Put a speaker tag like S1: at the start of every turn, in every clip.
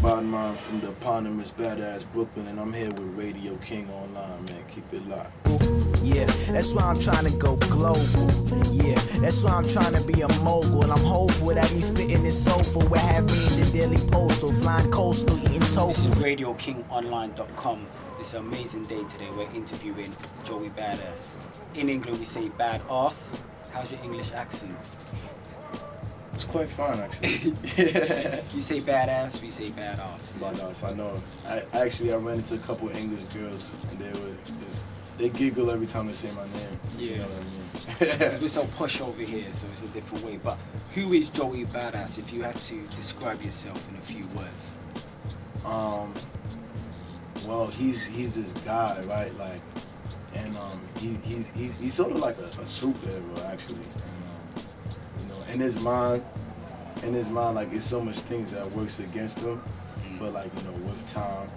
S1: Bottom line from the eponymous badass Brooklyn, and I'm here with Radio King Online, man. Keep it locked.
S2: Yeah, that's why I'm trying to go global. Yeah, that's why I'm trying to be a mogul. I'm hopeful that me spitting this soulful will have me in the Daily Postal, flying coastal, eating tofu.
S3: This is RadioKingOnline.com. This is an amazing day today. We're interviewing Joey Badass. In England, we say bad ass. How's your English accent?
S1: It's quite fun, actually.
S3: You say badass, we say badass.
S1: Badass, I know. I ran into a couple of English girls, and they giggle every time they say my name.
S3: Yeah.
S1: You know what I mean?
S3: We're so posh over here, so it's a different way. But who is Joey Badass if you had to describe yourself in a few words?
S1: Well, he's this guy, right? Like, and he's sort of like a superhero, actually. And, you know, in his mind, like, it's so much things that works against him. But like, you know, with time,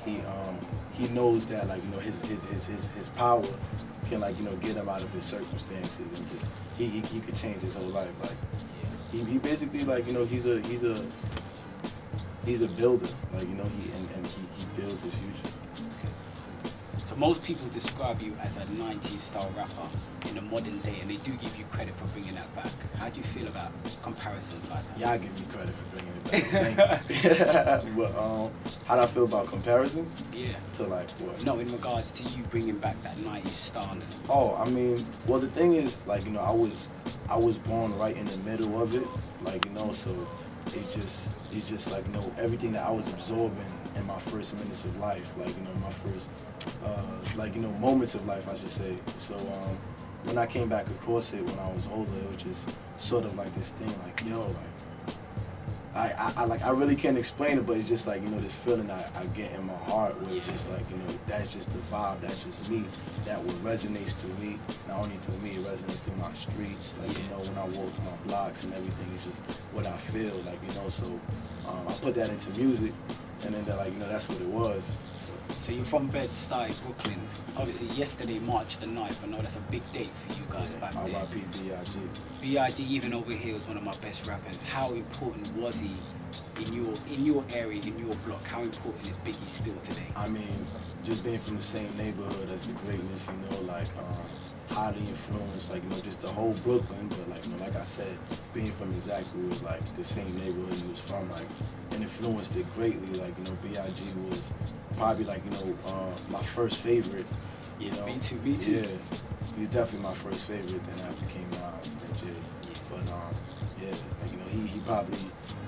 S1: he knows that, like, you know, his power can, like, you know, get him out of his circumstances, and just he could change his whole life. Like, he basically, like, you know, he's a builder. Like, you know, he builds his future.
S3: So most people describe you as a 90s style rapper in the modern day, and they do give you credit for bringing that back. How do you feel about comparisons like that?
S1: Yeah, I give you credit for bringing it back. Thank you. But how do I feel about comparisons?
S3: Yeah.
S1: To like what?
S3: No, in regards to you bringing back that 90s style. And
S1: oh, I mean, well, the thing is, like, you know, I was born right in the middle of it, like, you know, so it's just like, you know, everything that I was absorbing in my first minutes of life, like, you know, my first like, you know, moments of life, I should say. So when I came back across it when I was older, it was just sort of like this thing, like, yo, like I really can't explain it, but it's just like, you know, this feeling I get in my heart where it's just like, you know, that's just the vibe, that's just me, that what resonates through me. Not only through me, it resonates through my streets, like, you know, when I walk my blocks and everything, it's just what I feel, like, you know, so I put that into music, and then, like, you know, that's what it was.
S3: So you're from Bed-Stuy, Brooklyn. Obviously, yesterday, March the 9th, I know that's a big date for you guys back there.
S1: R.I.P. Biggie.
S3: Biggie, even over here, was one of my best rappers. How important was he in your area, in your block? How important is Biggie still today?
S1: I mean, just being from the same neighborhood as the greatness, you know, like, highly influenced, like, you know, just the whole Brooklyn, but, like, you know, like I said, being from exactly like the same neighborhood he was from, like, and influenced it greatly. Like, you know, B.I.G. was probably, like, you know, my first favorite. You know?
S3: Me too.
S1: Yeah, he's definitely my first favorite. Then after King Nas and Jay, but yeah, like, you know, he probably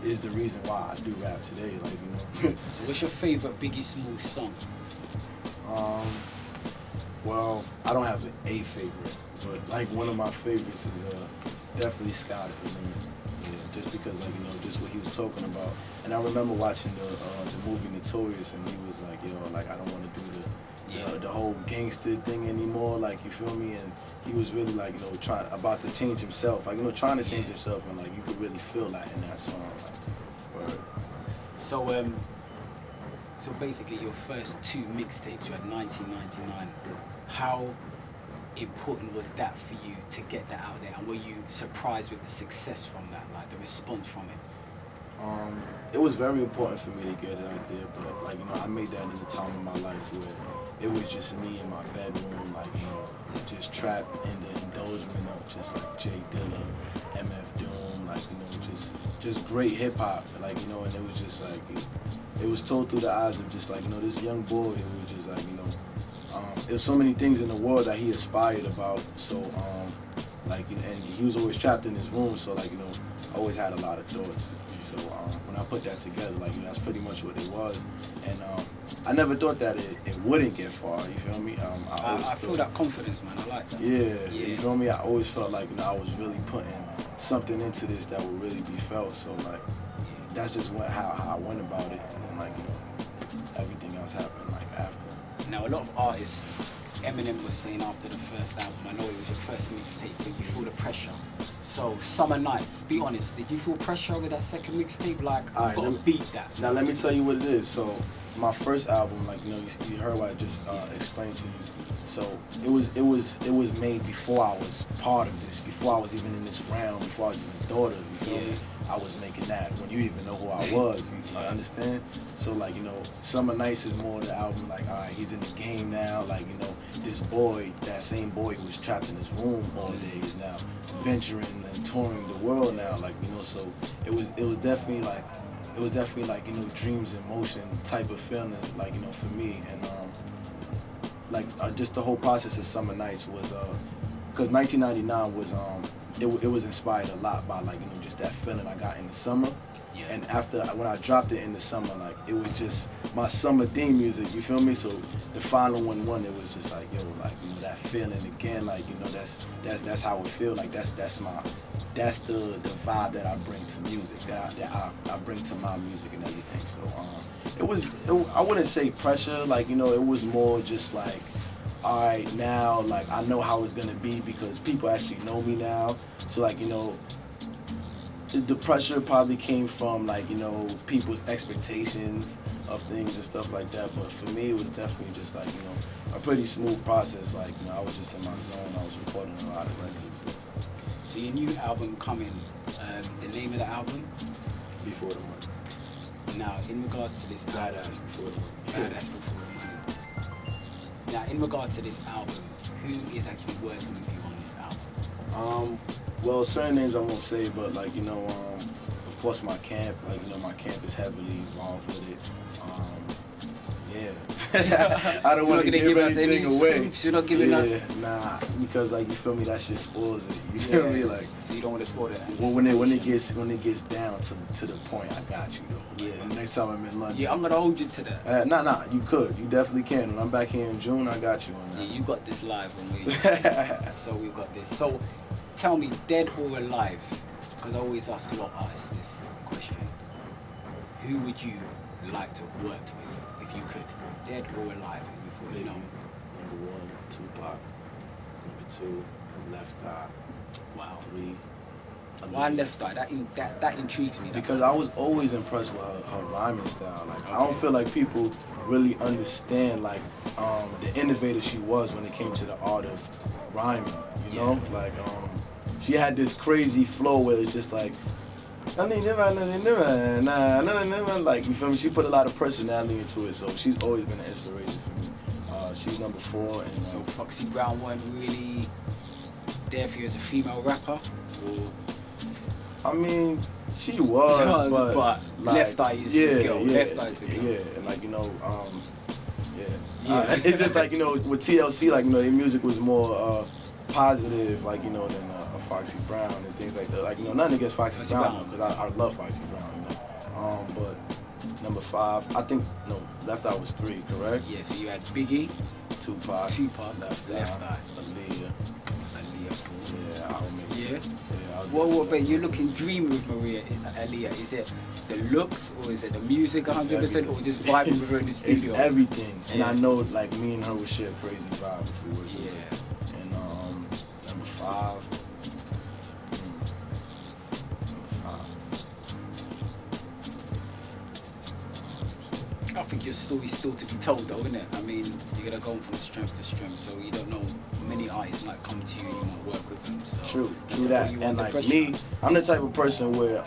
S1: is the reason why I do rap today. Like, you know.
S3: So what's your favorite Biggie Smalls song?
S1: Well, I don't have a favorite, but like one of my favorites is definitely Sky's the Limit. Yeah, just because, like, you know, just what he was talking about. And I remember watching the movie Notorious, and he was like, yo, like, I don't want to do the whole gangster thing anymore, like, you feel me? And he was really, like, you know, about to change himself, like, you know, trying to change himself, and, like, you could really feel that in that song. Like, word.
S3: So basically your first two mixtapes, you had 1999. How important was that for you to get that out there, and were you surprised with the success from that, like the response from it?
S1: It was very important for me to get it out there, but, like, you know, I made that in a time of my life where it was just me in my bedroom, like, you know, just trapped in the indulgence of just like Jay Dilla, MF Doom, like, you know, just great hip hop, like, you know, and it was just like it was told through the eyes of just like, you know, this young boy who was just like, you know, there's so many things in the world that he aspired about, so like, and he was always trapped in his room, so, like, you know, I always had a lot of thoughts. So when I put that together, like, you know, that's pretty much what it was. And I never thought that it wouldn't get far, you feel me?
S3: I feel that confidence, man, I like that.
S1: Yeah, you feel me? I always felt like, you know, I was really putting something into this that would really be felt. So, like, that's just how I went about it. And then, like, you know, everything else happened, like, after.
S3: Now, a lot of artists, Eminem was saying after the first album, I know it was your first mixtape, but you feel the pressure. So, Summer Nights, be honest, did you feel pressure with that second mixtape? Like, you've got to beat that.
S1: Now, let me tell you what it is. So, my first album, like, you know, you heard what I just explained to you. So it was made before I was part of this, before I was even in this realm, before I was even daughter, you feel me? I was making that when you didn't even know who I was, you understand? So, like, you know, Summer Nights is more the album, like, all right, he's in the game now, like, you know, this boy, that same boy who was trapped in his room all day is now venturing and touring the world now, like, you know, so it was definitely like, you know, dreams in motion type of feeling, like, you know, for me. And just the whole process of Summer Nights was, because 1999 was, it was inspired a lot by, like, you know, just that feeling I got in the summer. Yeah. And after, when I dropped it in the summer, like, it was just my summer theme music, you feel me? So the final one, it was just like, yo, like, you know, that feeling again, like, you know, that's how it feel. Like, that's the vibe that I bring to music, that I bring to my music and everything. So I wouldn't say pressure, like, you know, it was more just like, all right, now, like, I know how it's gonna be because people actually know me now. So, like, you know, the pressure probably came from, like, you know, people's expectations of things and stuff like that. But for me, it was definitely just, like, you know, a pretty smooth process. Like, you know, I was just in my zone. I was recording a lot of records.
S3: So your new album coming, the name of the album?
S1: Before the Money.
S3: Now, in regards to this album,
S1: Badass Before the Money.
S3: Badass Before the Money. Now, in regards to this album, who is actually working with you on this album?
S1: Well, certain names I won't say, but, like, you know, of course my camp, like, you know, my camp is heavily involved with it. Yeah. I don't want to give anything away.
S3: Scoops? You're not giving us?
S1: Nah, because, like, you feel me, that shit spoils it. You feel me? Like,
S3: so you don't want to spoil it.
S1: Well, when it gets down to the point, I got you though.
S3: Yeah.
S1: Like, next time I'm in London.
S3: Yeah, I'm gonna hold you to that.
S1: Nah, you definitely can. When I'm back here in June, I got you on that.
S3: Yeah, you got this live when we. So we got this. So, tell me, dead or alive? Because I always ask a lot of artists this question. Who would you like to have worked with if you could? Dead or alive? Before you know.
S1: Number 1, Tupac. Number 2, Left Eye.
S3: Wow.
S1: 3.
S3: Why Left Eye? That intrigues me.
S1: Because I was always impressed with her rhyming style. Like, I don't feel like people really understand, like, the innovator she was when it came to the art of rhyming. You know, like, she had this crazy flow where it's just like, like, you feel me? She put a lot of personality into it, so she's always been an inspiration for me. She's number 4, and
S3: so Foxy Brown weren't really there for you as a female rapper, or?
S1: I mean, she was, but
S3: like, Left Eye is the girl. Left Eye is the girl.
S1: Yeah, and, like, you know, it's just like, you know, with TLC, like, you know, their music was more positive, like, you know, than Foxy Brown and things like that. Like, you know, nothing against Foxy Brown, because I love Foxy Brown, you know. But number 5, I think, no, Left Eye was 3, correct?
S3: Yeah, so you had Biggie,
S1: Tupac,
S3: Left Eye,
S1: Aaliyah. Yeah, I'll make
S3: it.
S1: Yeah,
S3: what about you looking dream with Aaliyah? Is it the looks, or is it the music 100%, or just vibing with her in the studio?
S1: It's everything. And I know, like, me and her would share a crazy vibe if we were together.
S3: Yeah.
S1: And number 5.
S3: I think your story's still to be told, though, isn't it? I mean, you're gonna go from strength to strength, so you don't know. Many artists might come to you and you might work with them. So
S1: true that. And, like, me, I'm the type of person where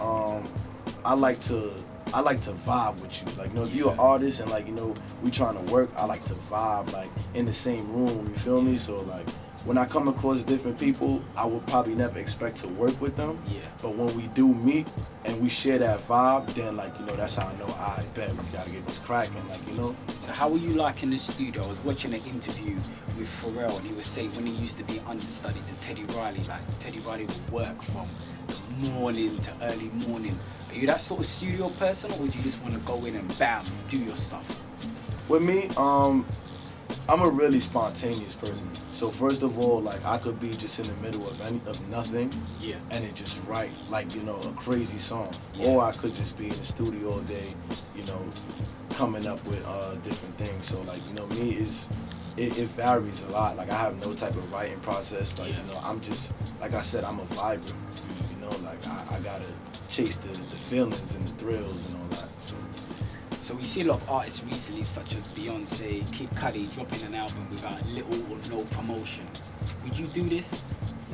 S1: I like to vibe with you. Like, you know, if you're an artist and, like, you know, we trying to work, I like to vibe, like, in the same room. You feel me? So, like, when I come across different people, I would probably never expect to work with them.
S3: Yeah.
S1: But when we do meet and we share that vibe, then, like, you know, that's how I know, I bet we gotta get this cracking, like, you know.
S3: So how were you like in the studio? I was watching an interview with Pharrell, and he was saying when he used to be understudy to Teddy Riley, like, Teddy Riley would work from the morning to early morning. Are you that sort of studio person, or would you just want to go in and bam, do your stuff?
S1: With me, I'm a really spontaneous person. So first of all, like, I could be just in the middle of nothing, and it just write, like, you know, a crazy song. Or I could just be in the studio all day, you know, coming up with different things. So, like, you know, me it varies a lot. Like, I have no type of writing process. Like, you know, I'm just, like I said, I'm a viber. You know, like, I gotta chase the feelings and the thrills and all that. So.
S3: So we see a lot of artists recently, such as Beyonce, Kid Cudi, dropping an album without little or no promotion. Would you do this?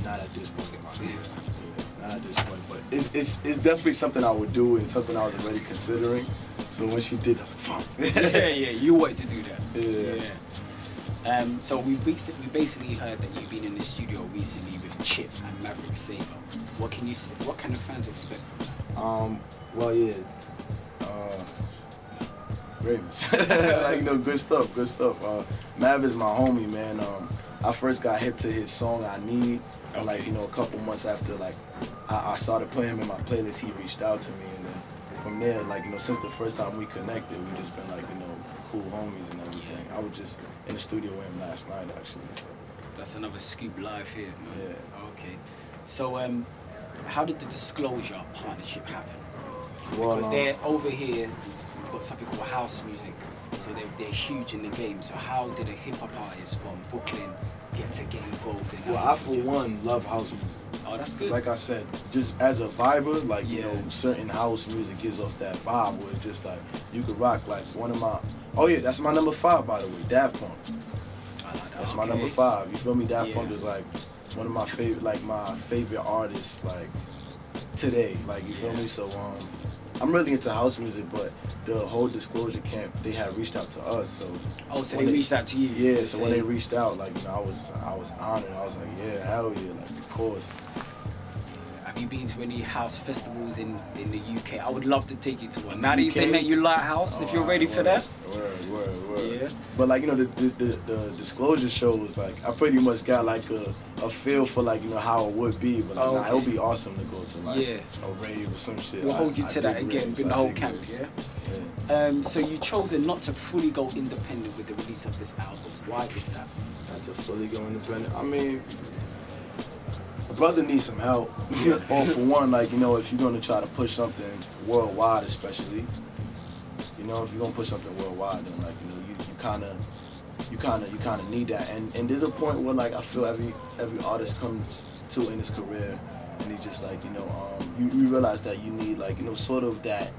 S1: Not at this point in my career. Yeah, not at this point, but it's definitely something I would do and something I was already considering. So when she did, I was like, fuck.
S3: Yeah, you wanted to do that.
S1: Yeah.
S3: So we basically heard that you've been in the studio recently with Chip and Maverick Sabre. What can the fans expect from that?
S1: Well, yeah. Greatness. Like, you know, good stuff. Mav is my homie, man. I first got hip to his song I Need, and like, you know, a couple months after, like, I started playing him in my playlist, he reached out to me, and then from there, like, you know, since the first time we connected, we just been like, you know, cool homies and everything. I was just in the studio with him last night, actually. So.
S3: That's another scoop live here, man.
S1: Yeah.
S3: Okay. So, how did the Disclosure partnership happen?
S1: Well,
S3: Because they're over here, we've got something called house music, so they're huge in the game. So how did a hip hop artist from Brooklyn get involved in that?
S1: Well, I for one love house music.
S3: Oh, that's good.
S1: Like I said, just as a viber, like, you
S3: Yeah.
S1: know, certain house music gives off that vibe where it's just like, you could rock like one of my, oh yeah, that's my number 5, by the way, Daft Punk.
S3: I like that.
S1: That's my number 5, you feel me? Daft
S3: Yeah.
S1: Punk is like one of my favorite artists, like, today, like, you feel
S3: Yeah.
S1: me? So, I'm really into house music, but the whole Disclosure camp, they had reached out to us, so.
S3: Oh, so
S1: when
S3: they reached out to you?
S1: Yeah,
S3: to
S1: so
S3: say-
S1: when they reached out, like, you know, I was honored. I was like, yeah, hell yeah, like, of course.
S3: Have you been to any house festivals in the UK? I would love to take you to one.
S1: In
S3: Now
S1: the
S3: that you say,
S1: UK?
S3: mate, you like house, if you're ready for that.
S1: Word.
S3: Yeah.
S1: But like, you know, the Disclosure show was like, I pretty much got like a feel for, like, you know, how it would be. But like,
S3: Oh,
S1: nah,
S3: okay.
S1: it would be awesome to go to like
S3: Yeah.
S1: a rave or some shit.
S3: We'll hold you
S1: I
S3: to that
S1: dig
S3: again,
S1: raves,
S3: bring the
S1: I
S3: whole
S1: dig
S3: camp,
S1: raves.
S3: yeah? So you chosen not to fully go independent with the release of this album. Why is that?
S1: Not to fully go independent. I mean, a brother needs some help. Or for one, like, you know, if you're gonna try to push something worldwide, especially, you know, if you're gonna push something worldwide, then like, you know, you kind of need that. And there's a point where, like, I feel every artist comes to in his career, and he just like, you know, you realize that you need, like, you know, sort of that.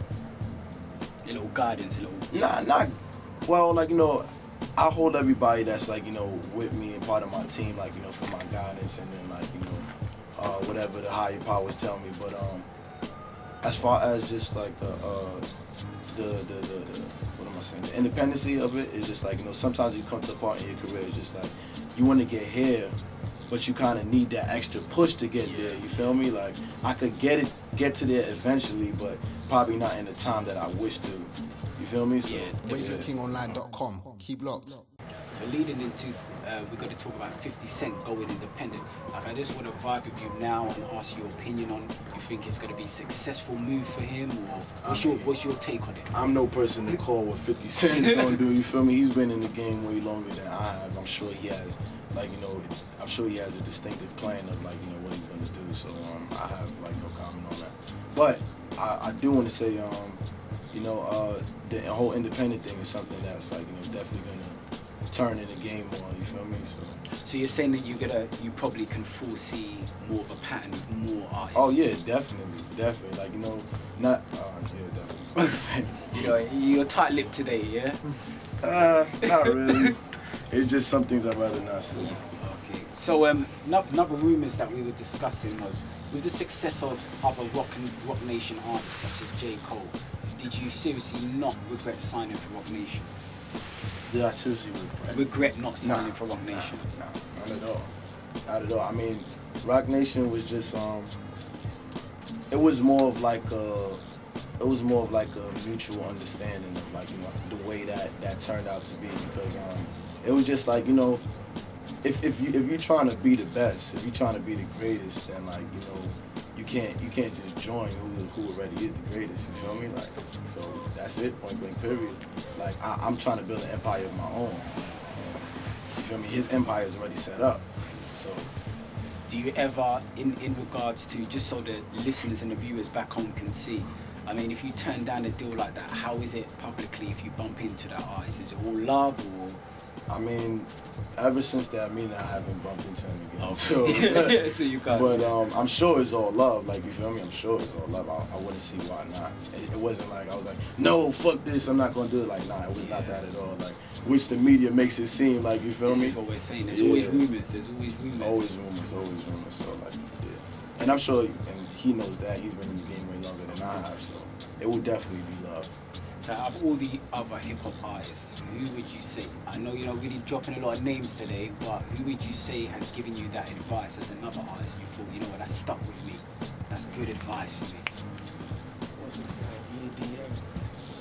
S3: A little guidance, a little.
S1: Not well, like, you know, I hold everybody that's, like, you know, with me and part of my team, like, you know, for my guidance, and then, like, you know, whatever the higher powers tell me. But as far as just like the what am I saying? The independency of it is just like, you know, sometimes you come to a part in your career, it's just like you want to get here, but you kind of need that extra push to get there. You feel me? Like, I could get to there eventually, but probably not in the time that I wish to. You feel me? So,
S3: Yeah.
S4: RadioKingOnline.com. Keep locked.
S3: So leading into, we're going to talk about 50 Cent going independent. Like, I just want to vibe with you now and ask your opinion on, you think it's going to be a successful move for him, or what's your take on it?
S1: I'm no person to call what 50 Cent is gonna do. You feel me? He's been in the game way longer than I have. I'm sure he has, like, you know, I'm sure he has a distinctive plan of, like, you know, what he's gonna do. So I have, like, no comment on that. But I do want to say, you know, the whole independent thing is something that's, like, you know, definitely gonna turn in the game more. You feel me?
S3: So you're saying that you probably can foresee more of a pattern of more artists?
S1: Oh yeah, definitely. Like, you know, not yeah, definitely.
S3: You know, you're tight-lipped today, yeah?
S1: Not really. It's just some things I'd rather not say.
S3: Okay. So another rumours that we were discussing was, with the success of other Roc Nation artists such as J. Cole, did you seriously not regret signing for Roc Nation?
S1: Did I seriously
S3: Regret not signing for Roc Nation?
S1: No, not at all. Not at all. I mean, Roc Nation was just it was more of like a mutual understanding of, like, you know, the way that turned out to be, because it was just like, you know, if you're trying to be the best, if you're trying to be the greatest, then, like, you know, you can't just join who already is the greatest. You feel me? Like, so that's it. Point blank. Period. Like, I'm trying to build an empire of my own. You feel me? His empire is already set up. So.
S3: Do you ever, in regards to, just so the listeners and the viewers back home can see, I mean, if you turn down a deal like that, how is it publicly if you bump into that artist? Is it all love, or
S1: I mean, ever since that meeting, I haven't bumped into him again.
S3: Okay. So you got.
S1: But I'm sure it's all love. Like, you feel me? I'm sure it's all love. I wouldn't see why not. It wasn't like I was like, no, fuck this, I'm not gonna do it. Like, nah, it was not that at all. Like, which the media makes it seem like, you feel me?
S3: This is what we're saying. There's always rumors. There's always rumors.
S1: Always rumors. So like, yeah. And I'm sure, and he knows that. He's been in the game way longer than I have. So it will definitely be love.
S3: So out of all the other hip-hop artists, who would you say, I know you're not really dropping a lot of names today, but who would you say has given you that advice as another artist you thought, you know what, that stuck with me, that's good advice for me?
S5: What's it called? EADM.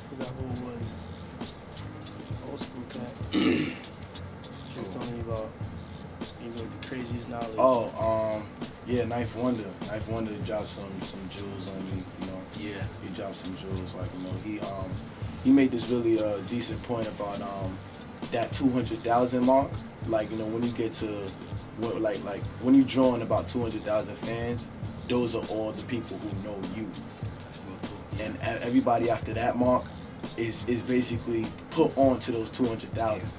S5: Forgot who it was. Old school cat. She was telling me about, you know, the craziest knowledge.
S1: Oh, yeah, Knife Wonder. Knife Wonder dropped some jewels on me, you know.
S3: Yeah.
S1: He dropped some jewels, like, you know, he made this really decent point about that 200,000 mark. Like, you know, when you get to, like when you drawing about 200,000 fans, those are all the people who know you.
S3: That's real talk.
S1: And everybody after that mark is basically put on to those 200,000.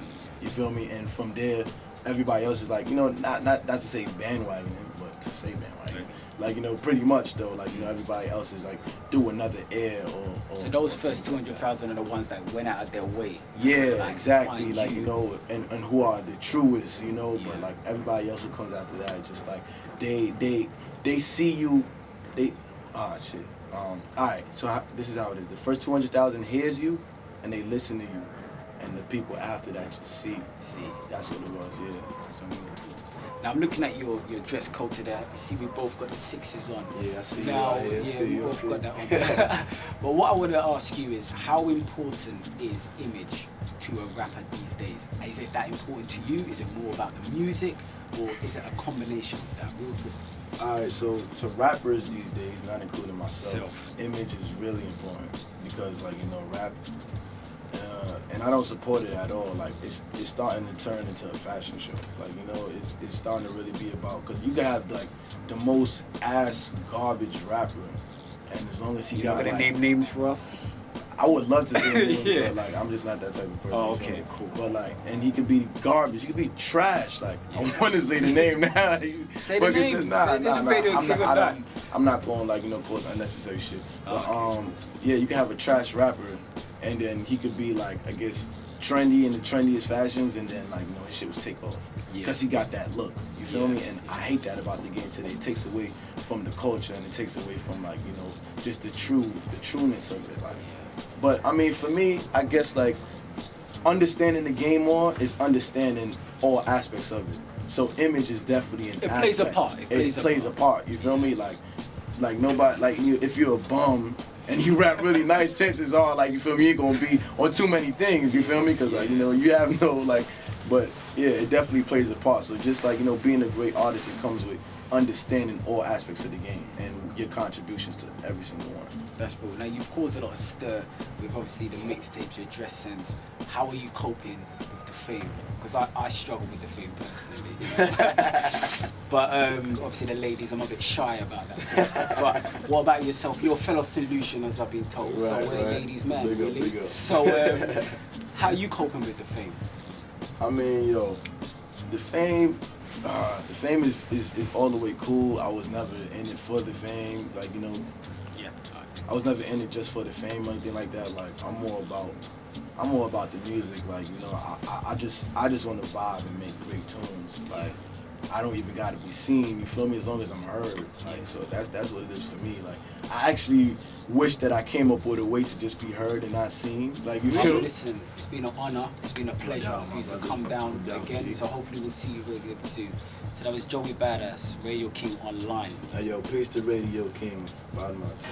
S1: You feel me? And from there, everybody else is like, you know, not to say bandwagoning, but to say bandwagoning. Like, you know, pretty much though, like, you know, everybody else is like do another air or
S3: So those first 200,000 are the ones that went out of their way.
S1: yeah,
S3: like,
S1: exactly. Like,
S3: you.
S1: you know, and who are the truest, you know,
S3: Yeah.
S1: but like everybody else who comes after that, just like they see you, shit. Alright, so this is how it is. The first 200,000 hears you and they listen to you. And the people after that just see. That's what it was, yeah.
S3: Some real talk. Now I'm looking at your dress code today. I see we both got the sixes on.
S1: Yeah, I see
S3: now,
S1: you.
S3: Yeah, we both got that on. But what I want to ask you is, how important is image to a rapper these days? Is it that important to you? Is it more about the music, or is it a combination of that? Real talk.
S1: Alright, so to rappers these days, not including myself,
S3: Self.
S1: image is really important because, like, you know, rap, and I don't support it at all. Like, it's starting to turn into a fashion show. Like, you know, it's starting to really be about, because you can have like the most ass garbage rapper, and as long as he
S3: You
S1: got
S3: gonna
S1: like,
S3: name names for us?
S1: I would love to say names,
S3: Yeah.
S1: but like I'm just not that type of person.
S3: Oh,
S1: you feel
S3: okay,
S1: me?
S3: cool.
S1: But like, and he could be garbage. He could be trash. Like, I want to say the name now.
S3: Say the name. Say this radio
S1: I'm
S3: King
S1: not,
S3: of that.
S1: I'm not going like, you know, cause unnecessary shit. But
S3: Okay.
S1: yeah, you can have a trash rapper, and then he could be like, I guess, trendy in the trendiest fashions, and then like, you know, his shit was take off because he got that look. You feel me? And I hate that about the game today. It takes away from the culture, and it takes away from, like, you know, just the trueness of it. Like, but I mean, for me, I guess like understanding the game more is understanding all aspects of it. So image is definitely an
S3: It
S1: aspect.
S3: plays a part.
S1: It plays a part. You feel me? Like nobody, like, if you're a bum and you rap really nice, chances are, like, you feel me, you ain't gonna be on too many things. You feel me? Because, like, you know, you have no, like, but yeah, it definitely plays a part. So just like, you know, being a great artist, it comes with understanding all aspects of the game and your contributions to every single one.
S3: That's cool. Now you've caused a lot of stir with obviously the mixtapes, your dress sense. How are you coping with the fame? Because I struggle with the fame personally. You know? But obviously the ladies, I'm a bit shy about that sort of stuff. But what about yourself? You're a fellow solution, as I've been told. So we're ladies' man,
S1: Big up,
S3: really.
S1: big up.
S3: So how are you coping with the fame?
S1: I mean, yo, the fame is all the way cool. I was never in it for the fame, like, you know.
S3: Yeah.
S1: I was never in it just for the fame or anything like that. Like, I'm more about the music. Like, you know, I just want to vibe and make great tunes. Like, I don't even gotta be seen. You feel me? As long as I'm heard. Like, so that's what it is for me. Like, I actually wish that I came up with a way to just be heard and not seen. Like, you feel?
S3: Listen, it's been an honor. It's been a pleasure
S1: down,
S3: for you to
S1: brother.
S3: come down
S1: I'm down,
S3: again.
S1: G.
S3: So hopefully we'll see you very good soon. So that was Joey Badass, Radio King Online.
S1: Hey, yo, peace to Radio King. Bottom of my team.